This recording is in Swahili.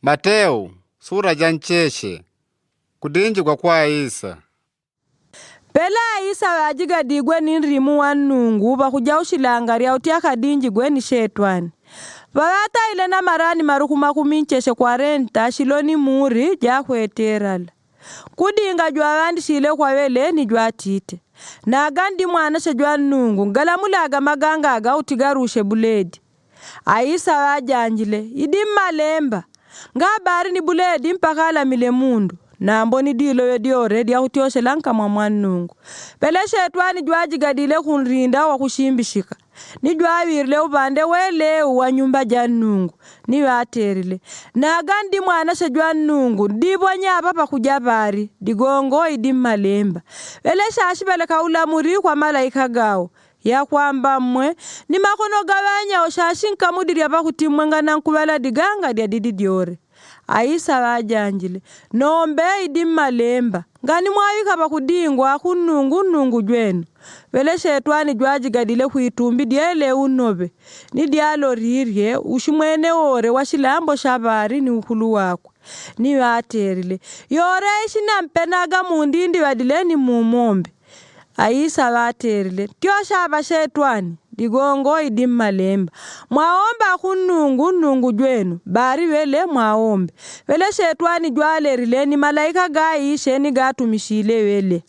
Mateo sura jancheshe kudinji kwa Isa. Pela Isa wajiga digwe ni rimu wanungu bakuja ushilangaria utia kadinji gwe ni shetwani. Wawata ile na marani marukuma kumincheshe kwa renta shiloni muri jakweterala. Kudinga jwa wandi shile kwa wele ni jwa tite. Na agandi mwana she jwa nungu ngalamula aga maganga aga utigarushe buledi. Aisa wajanjile idim malemba. Nga bari ni buledi mpakala mile mundu. Na mboni dilo yo diore dia utioshe lanka mwanungu. Pele shetwani jwaji gadile kunrinda wa kushimbishika. Ni jwawirle ubande wele wa nyumba janungu. Ni waterile. Na agandi mwana she jwanungu. Dibo nyaba pa kujabari. Digongo idim malemba. Pele shashi pele kaula muri kwa malaika gao. Ya kwamba mwe ni makono gawanya oshashinka mudiri hapa kutimwenga na nkubala diganga dia didi diore. Aisa wajanjile nombe idim malemba ngani mwawika bakudingwa kunungu jwenu wele shetwani jwaji gadile kuitumbi diele unobe ni dialo rirye ushimwene ore washilambo shabari ni ukulu wako ni waterile yore ishina mpenaga mundindi wadile ni mumombe. Aisa waterile tio shaba shetwani digongo idim malemba mwaomba kunungu jwenu bari wele mwaombe wele shetwani jwale rileni malaika gaishe ni gatumishile wele